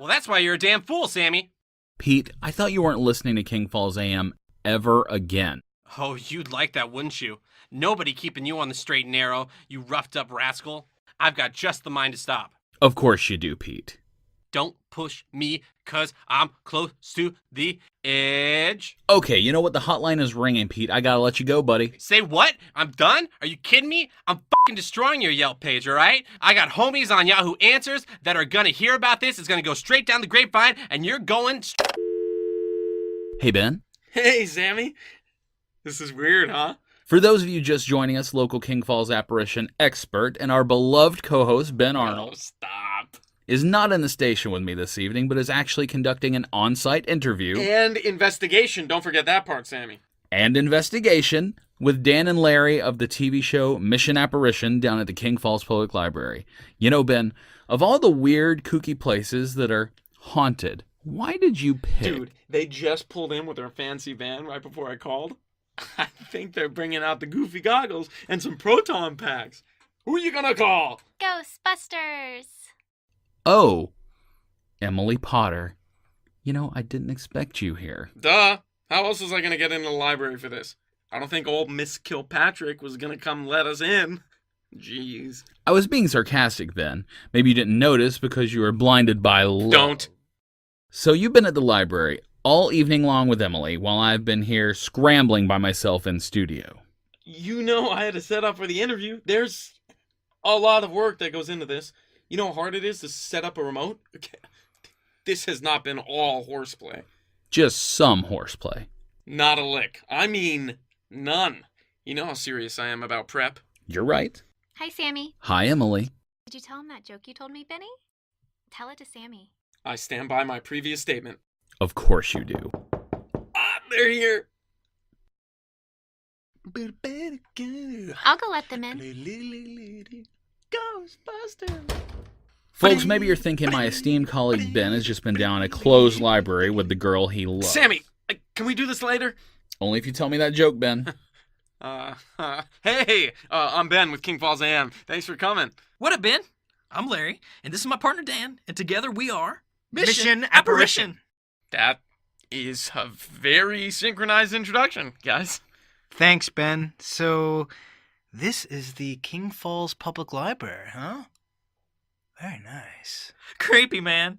Well, that's why you're a damn fool, Sammy. Pete, I thought you weren't listening to King Falls AM ever again. Oh, you'd like that, wouldn't you? Nobody keeping you on the straight and narrow, you roughed up rascal. I've got just the mind to stop. Of course you do, Pete. Don't push me, 'cause I'm close to the edge. Okay, you know what? The hotline is ringing, Pete. I gotta let you go, buddy. Say what? I'm done? Are you kidding me? I'm fucking destroying your Yelp page, alright? I got homies on Yahoo Answers that are gonna hear about this. It's gonna go straight down the grapevine, and you're going... Hey, Ben. Hey, Sammy. This is weird, huh? For those of you just joining us, local King Falls apparition expert and our beloved co-host, Ben Arnold, Oh, stop. is not in the station with me this evening, but is actually conducting an on-site interview And investigation. Don't forget that part, Sammy. and investigation with Dan and Larry of the TV show Mission Apparition down at the King Falls Public Library. You know, Ben, of all the weird, kooky places that are haunted, why did you pick... Dude, they just pulled in with their fancy van right before I called. I think they're bringing out the goofy goggles and some proton packs. Who are you gonna call? Ghostbusters! Oh, Emily Potter. You know, I didn't expect you here. Duh. How else was I gonna get into the library for this? I don't think old Miss Kilpatrick was gonna come let us in. Jeez. I was being sarcastic, Ben. Maybe you didn't notice because you were blinded by love. Don't. So you've been at the library all evening long with Emily while I've been here scrambling by myself in studio. You know I had to set up for the interview. There's a lot of work that goes into this. You know how hard it is to set up a remote? Okay. This has not been all horseplay. Just some horseplay. Not a lick. I mean, none. You know how serious I am about prep. You're right. Hi, Sammy. Hi, Emily. Did you tell him that joke you told me, Benny? Tell it to Sammy. I stand by my previous statement. Of course you do. Ah, they're here. I'll go let them in. Ghostbusters. Folks, maybe you're thinking my esteemed colleague Ben has just been down a closed library with the girl he loves. Sammy, can we do this later? Only if you tell me that joke, Ben. Hey, I'm Ben with King Falls AM. Thanks for coming. What up, Ben? I'm Larry, and this is my partner Dan, and together we are... Mission Apparition. That is a very synchronized introduction, guys. Thanks, Ben. So, this is the King Falls Public Library, huh? Very nice. Creepy, man.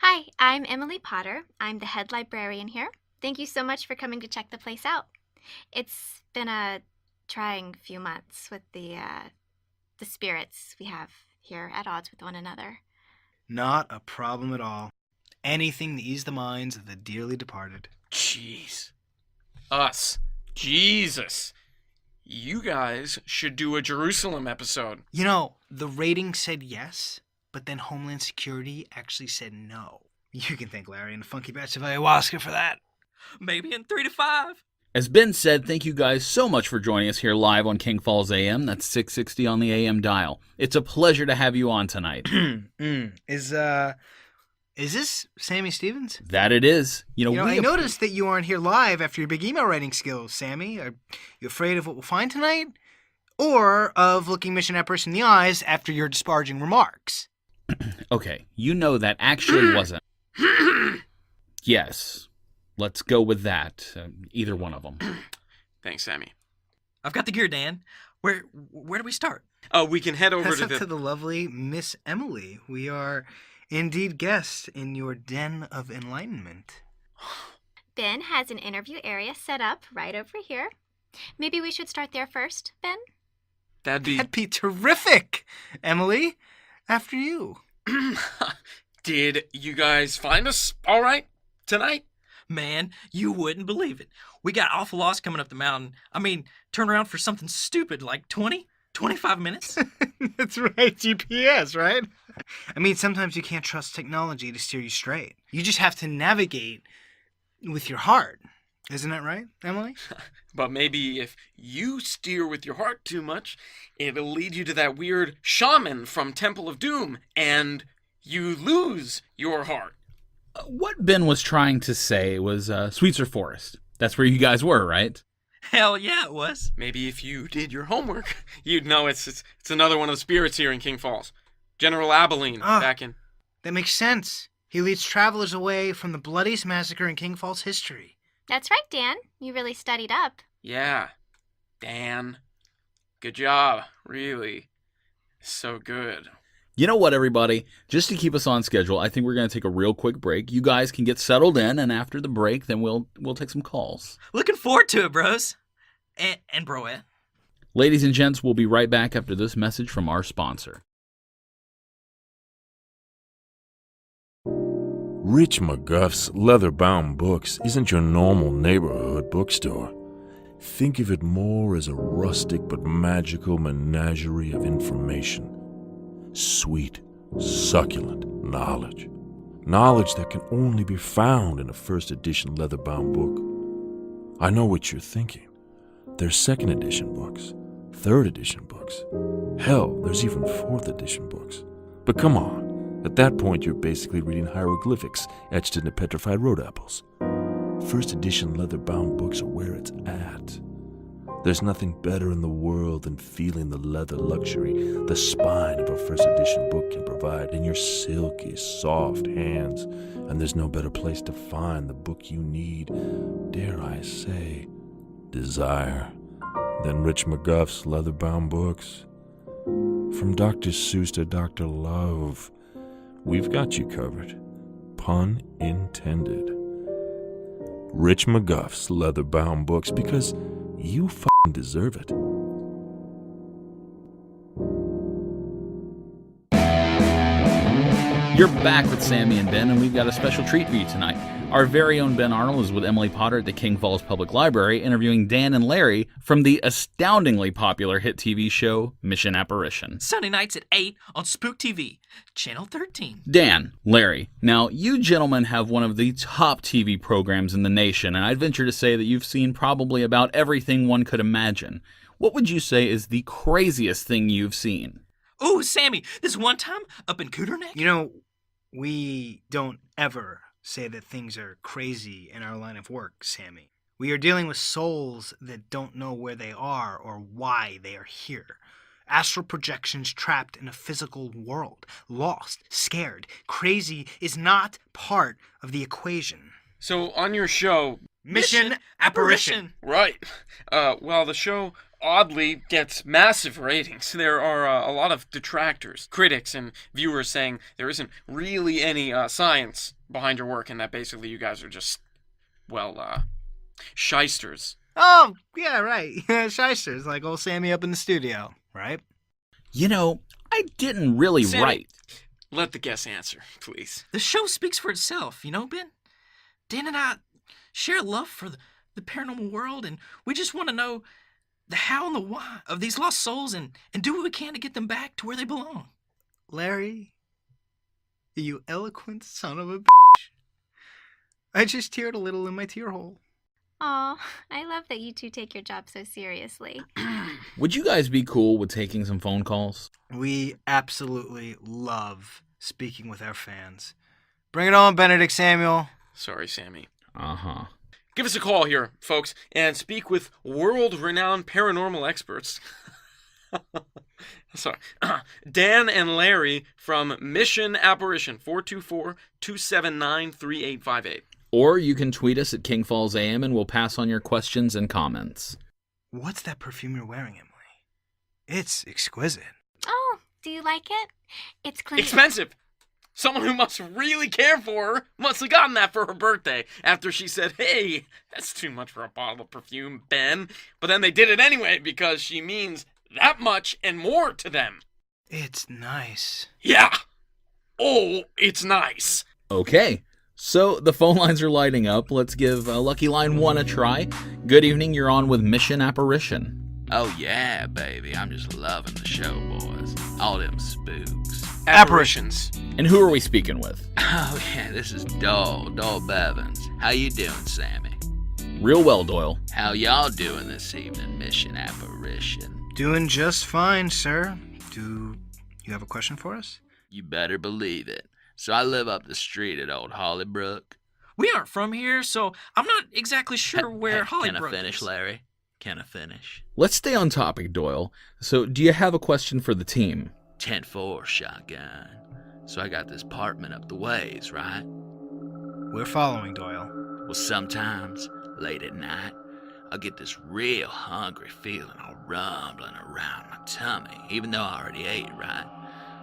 Hi, I'm Emily Potter. I'm the head librarian here. Thank you so much for coming to check the place out. It's been a trying few months with the spirits we have here at odds with one another. Not a problem at all. Anything to ease the minds of the dearly departed. Jeez. Us. Jesus. You guys should do a Jerusalem episode. You know, the rating said yes, but then Homeland Security actually said no. You can thank Larry and a funky batch of ayahuasca for that. Maybe in 3 to 5. As Ben said, thank you guys so much for joining us here live on King Falls AM. That's 660 on the AM dial. It's a pleasure to have you on tonight. Is this Sammy Stevens? That it is. I noticed that you aren't here live after your big email writing skills, Sammy. Are you afraid of what we'll find tonight? Or of looking Mission Apparition in the eyes after your disparaging remarks? Okay, you know that actually wasn't. Yes, let's go with that. Either one of them. Thanks, Sammy. I've got the gear, Dan. Where do we start? We can head over That's to up to the lovely Miss Emily. We are indeed guests in your den of enlightenment. Ben has an interview area set up right over here. Maybe we should start there first, Ben? That'd be terrific, Emily. After you. Did you guys find us all right tonight? Man, you wouldn't believe it. We got awful lost coming up the mountain. I mean, turn around for something stupid like 25 minutes. That's right, GPS, right? I mean, sometimes you can't trust technology to steer you straight. You just have to navigate with your heart. Isn't that right, Emily? But maybe if you steer with your heart too much, it'll lead you to that weird shaman from Temple of Doom, and you lose your heart. What Ben was trying to say was Sweetser Forest. That's where you guys were, right? Hell yeah, it was. Maybe if you did your homework, you'd know it's another one of the spirits here in King Falls. General Abilene, back in... That makes sense. He leads travelers away from the bloodiest massacre in King Falls history. That's right, Dan. You really studied up. Yeah, Dan. Good job, really. So good. You know what, everybody? Just to keep us on schedule, I think we're going to take a real quick break. You guys can get settled in, and after the break, then we'll take some calls. Looking forward to it, bros. And broette. Ladies and gents, we'll be right back after this message from our sponsor. Rich McGuff's Leather-Bound Books isn't your normal neighborhood bookstore. Think of it more as a rustic but magical menagerie of information. Sweet, succulent knowledge. Knowledge that can only be found in a first edition leather-bound book. I know what you're thinking. There's second edition books, third edition books. Hell, there's even fourth edition books. But come on, at that point you're basically reading hieroglyphics etched into petrified road apples. First edition leather-bound books are where it's at. There's nothing better in the world than feeling the leather luxury the spine of a first edition book can provide in your silky, soft hands. And there's no better place to find the book you need, dare I say, desire, than Rich McGuff's Leather-Bound Books. From Dr. Seuss to Dr. Love, we've got you covered. Pun intended. Rich McGuff's Leather-Bound Books, because you f***ing deserve it. You're back with Sammy and Ben, and we've got a special treat for you tonight. Our very own Ben Arnold is with Emily Potter at the King Falls Public Library, interviewing Dan and Larry from the astoundingly popular hit TV show Mission Apparition. Sunday nights at 8 on Spook TV, Channel 13. Dan, Larry, now you gentlemen have one of the top TV programs in the nation, and I'd venture to say that you've seen probably about everything one could imagine. What would you say is the craziest thing you've seen? Ooh, Sammy, this one time up in Cooter Neck. You know, we don't ever say that things are crazy in our line of work, Sammy. We are dealing with souls that don't know where they are or why they are here. Astral projections trapped in a physical world. Lost, scared, crazy is not part of the equation. So, on your show... Mission Apparition. Right. Well, the show oddly gets massive ratings. There are a lot of detractors, critics, and viewers saying there isn't really any science behind your work and that basically you guys are just, well, shysters. Oh, yeah, right. Shysters, like old Sammy up in the studio, right? You know, I didn't really Sammy, write. Let the guest answer, please. The show speaks for itself, you know, Ben? Dan and I share a love for the paranormal world, and we just want to know the how and the why of these lost souls and do what we can to get them back to where they belong. Larry, you eloquent son of a bitch. I just teared a little in my tear hole. Aw, I love that you two take your job so seriously. Would you guys be cool with taking some phone calls? We absolutely love speaking with our fans. Bring it on, Benedict Samuel. Sorry, Sammy. Uh-huh. Give us a call here, folks, and speak with world-renowned paranormal experts. Sorry. Dan and Larry from Mission Apparition, 424-279-3858. Or you can tweet us at King Falls AM and we'll pass on your questions and comments. What's that perfume you're wearing, Emily? It's exquisite. Oh, do you like it? It's clean. Expensive! Someone who must really care for her must have gotten that for her birthday after she said, "Hey, that's too much for a bottle of perfume, Ben." But then they did it anyway because she means that much and more to them. It's nice. Yeah. Oh, it's nice. Okay, so the phone lines are lighting up. Let's give Lucky Line 1 a try. Good evening, you're on with Mission Apparition. Oh yeah, baby, I'm just loving the show, boys. All them spooks. Apparitions. And who are we speaking with? Oh yeah, this is Dole Bevins. How you doing, Sammy? Real well, Doyle. How y'all doing this evening, Mission Apparition? Doing just fine, sir. Do you have a question for us? You better believe it. So I live up the street at Old Hollybrook. We aren't from here, so I'm not exactly sure where Hollybrook Can I finish, is. Larry? Can I finish? Let's stay on topic, Doyle. So, do you have a question for the team? 10-4 shotgun. So I got this apartment up the ways, right? We're following, Doyle. Well, sometimes, late at night, I'll get this real hungry feeling all rumbling around my tummy, even though I already ate, right?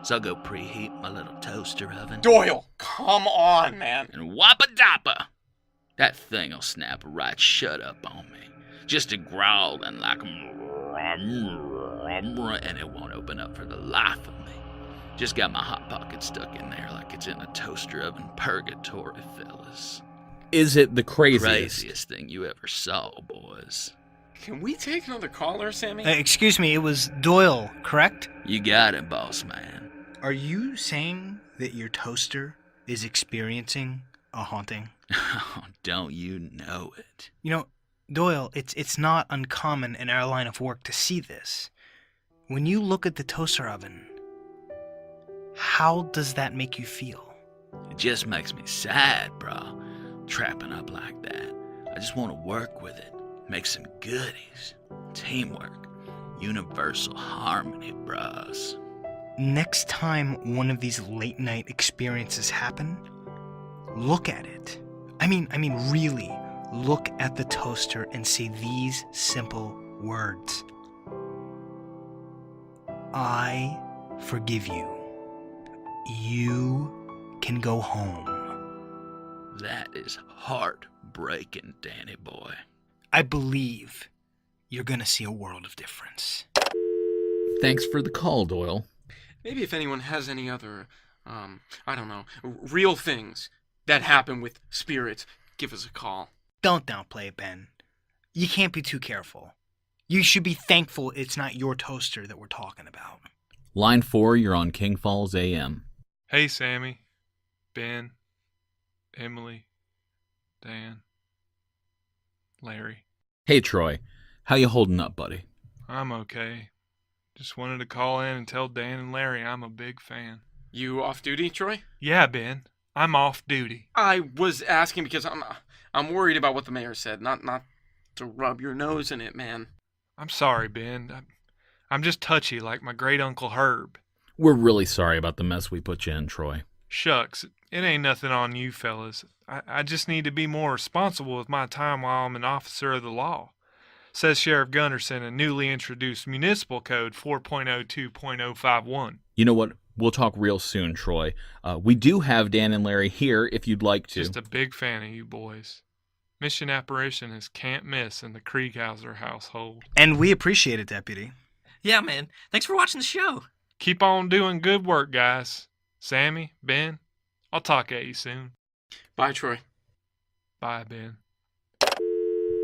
So I'll go preheat my little toaster oven. Doyle, come on, man. And whoppa-doppa! That thing'll snap right shut up on me. Just a growling like... and it won't open up for the life of me. Just got my hot pocket stuck in there like it's in a toaster oven purgatory, fellas. Is it the craziest? Craziest thing you ever saw, boys. Can we take another caller, Sammy? Excuse me, it was Doyle, correct? You got it, boss man. Are you saying that your toaster is experiencing a haunting? Oh, don't you know it? You know, Doyle, it's not uncommon in our line of work to see this. When you look at the toaster oven, how does that make you feel? It just makes me sad, bro. Trapping up like that. I just want to work with it. Make some goodies. Teamwork. Universal harmony, bros. Next time one of these late night experiences happen, look at it. I mean really, look at the toaster and say these simple words. I forgive you. You can go home. That is heartbreaking, Danny boy. I believe you're gonna see a world of difference. Thanks for the call, Doyle. Maybe if anyone has any other, I don't know, real things that happen with spirits, give us a call. Don't downplay it, Ben. You can't be too careful. You should be thankful it's not your toaster that we're talking about. Line 4, you're on King Falls AM. Hey, Sammy, Ben, Emily, Dan, Larry. Hey, Troy. How you holding up, buddy? I'm okay. Just wanted to call in and tell Dan and Larry I'm a big fan. You off duty, Troy? Yeah, Ben. I'm off duty. I was asking because I'm worried about what the mayor said. Not to rub your nose in it, man. I'm sorry, Ben. I'm just touchy like my great Uncle Herb. We're really sorry about the mess we put you in, Troy. Shucks, it ain't nothing on you fellas. I just need to be more responsible with my time while I'm an officer of the law. Says Sheriff Gunderson in newly introduced Municipal Code 4.02.051. You know what? We'll talk real soon, Troy. We do have Dan and Larry here if you'd like to. Just a big fan of you boys. Mission Apparition is can't miss in the Krieghauser household. And we appreciate it, Deputy. Yeah, man. Thanks for watching the show. Keep on doing good work, guys. Sammy, Ben, I'll talk at you soon. Bye, Troy. Bye, Ben.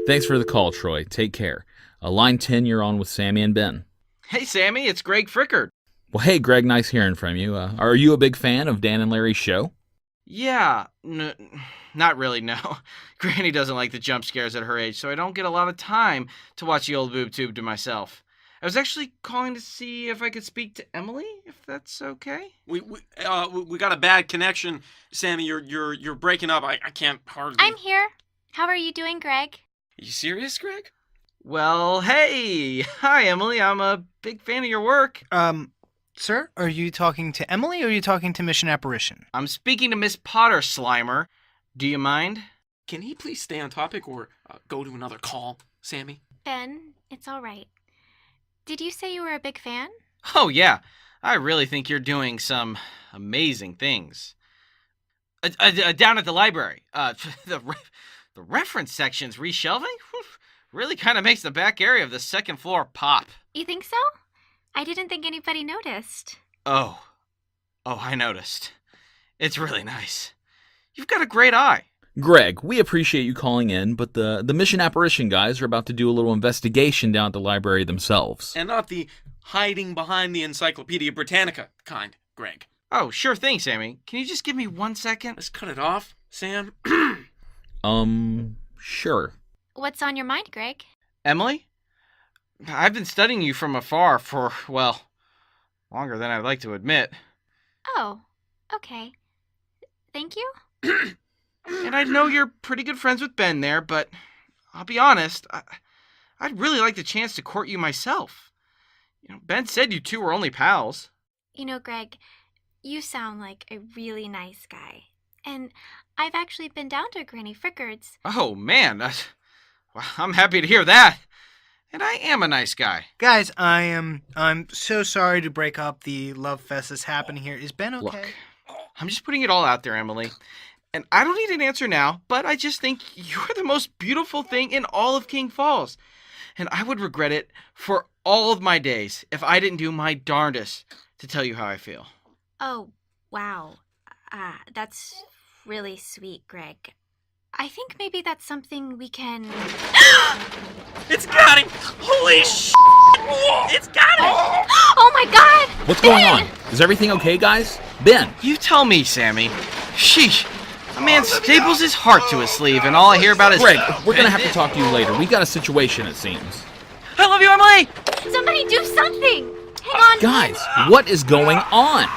Thanks for the call, Troy. Take care. Line 10, you're on with Sammy and Ben. Hey, Sammy, it's Greg Frickard. Well, hey, Greg, nice hearing from you. Are you a big fan of Dan and Larry's show? Yeah, not really, no. Granny doesn't like the jump scares at her age, so I don't get a lot of time to watch the old boob tube to myself. I was actually calling to see if I could speak to Emily, if that's okay. We got a bad connection, Sammy. You're breaking up. I can't hardly. I'm here. How are you doing, Greg? You serious, Greg? Well, hey. Hi, Emily. I'm a big fan of your work. Sir, are you talking to Emily or are you talking to Mission Apparition? I'm speaking to Miss Potter, Slimer. Do you mind? Can he please stay on topic or go to another call, Sammy? Ben, it's all right. Did you say you were a big fan? Oh, yeah. I really think you're doing some amazing things. Down at the library, the reference section's reshelving? Really kind of makes the back area of the second floor pop. You think so? I didn't think anybody noticed. Oh, I noticed. It's really nice. You've got a great eye. Greg, we appreciate you calling in, but the Mission Apparition guys are about to do a little investigation down at the library themselves. And not the hiding behind the Encyclopedia Britannica kind, Greg. Oh, sure thing, Sammy. Can you just give me 1 second? Let's cut it off, Sam. Sure. What's on your mind, Greg? Emily? I've been studying you from afar for, well, longer than I'd like to admit. Oh, okay. Thank you? And I know you're pretty good friends with Ben there, but I'll be honest, I'd really like the chance to court you myself. Ben said you two were only pals. You know, Greg, you sound like a really nice guy. And I've actually been down to Granny Frickard's. Oh, man. Well, I'm happy to hear that. And I am a nice guy. Guys, I'm so sorry to break up the love fest that's happening here. Is Ben okay? Look, I'm just putting it all out there, Emily. And I don't need an answer now, but I just think you're the most beautiful thing in all of King Falls. And I would regret it for all of my days if I didn't do my darndest to tell you how I feel. Oh, wow. That's really sweet, Greg. I think maybe that's something we can... It's got him! Holy shit! It's got him! Oh my god! What's going on? Is everything okay, guys? Ben! You tell me, Sammy. Sheesh. A man staples his heart to his sleeve, and all I hear about is... Greg, we're gonna have to talk to you later. We got a situation, it seems. I love you, Emily! Somebody do something! Hang on! Guys, what is going on?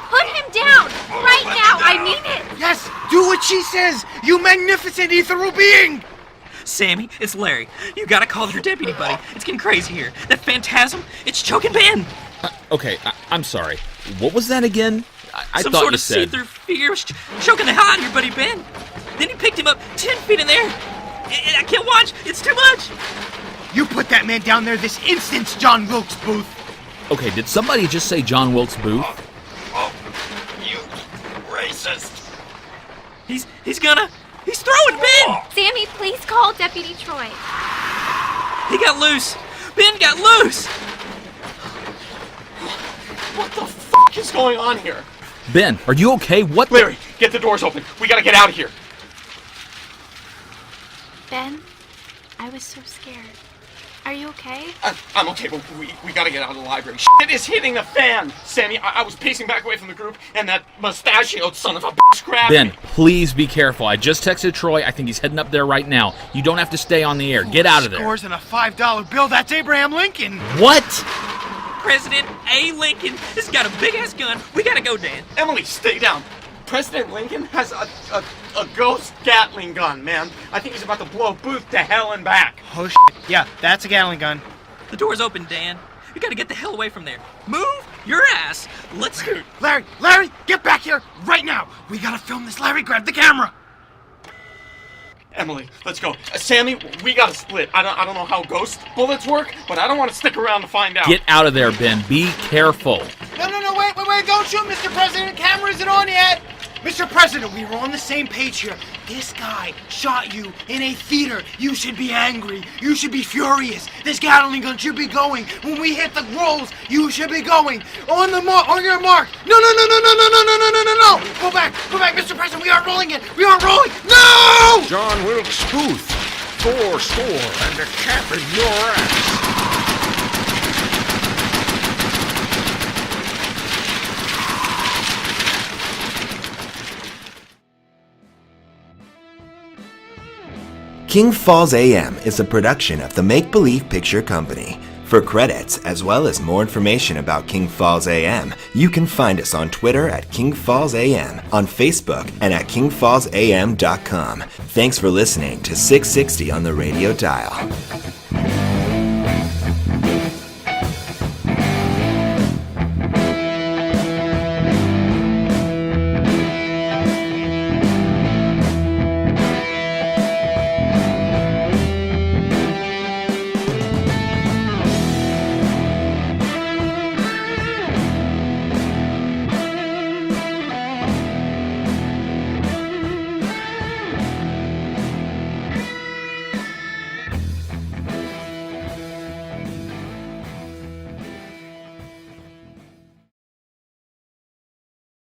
Put him down! Right now! I mean it! Yes, do what she says, you magnificent ethereal being! Sammy, it's Larry. You gotta call your deputy, buddy. It's getting crazy here. That phantasm, it's choking Ben. Okay, I'm sorry. What was that again? I Some thought sort you of said... see-through figure was choking the hell out of your buddy Ben. Then he picked him up 10 feet in there. I can't watch. It's too much. You put that man down there this instant, John Wilkes Booth! Okay, did somebody just say John Wilkes Booth? You racist. He's throwing Ben. Sammy, please call Deputy Troy. He got loose. Ben got loose. What the fuck is going on here? Ben, are you okay? What the... Larry, get the doors open. We gotta get out of here. Ben, I was so scared. Are you okay? I'm okay, but we gotta get out of the library. Shit is hitting the fan! Sammy, I was pacing back away from the group, and that mustachioed son of a bitch grabbed Ben, me. please be careful. I just texted Troy. I think he's heading up there right now. You don't have to stay on the air. Get out of there. Scores and a $5 bill, that's Abraham Lincoln! What? President A. Lincoln has got a big-ass gun. We gotta go, Dan. Emily, stay down. President Lincoln has a ghost Gatling gun, man. I think he's about to blow Booth to hell and back. Oh, yeah, that's a Gatling gun. The door's open, Dan. We gotta get the hell away from there. Move your ass. Let's go. Larry, get back here right now! We gotta film this. Larry, grab the camera! Emily, let's go. Sammy, we gotta split. I don't know how ghost bullets work, but I don't want to stick around to find out. Get out of there, Ben. Be careful. No, wait, don't shoot, Mr. President! The camera isn't on yet! Mr. President, we were on the same page here. This guy shot you in a theater. You should be angry. You should be furious. This Gatling gun should be going. When we hit the rolls, you should be going. On your mark. No. Go back, Mr. President. We aren't rolling it. No! John Wilkes Booth, 4 score and a cap in your ass. King Falls AM is a production of the Make Believe Picture Company. For credits, as well as more information about King Falls AM, you can find us on Twitter at King Falls AM, on Facebook, and at kingfallsam.com. Thanks for listening to 660 on the radio dial.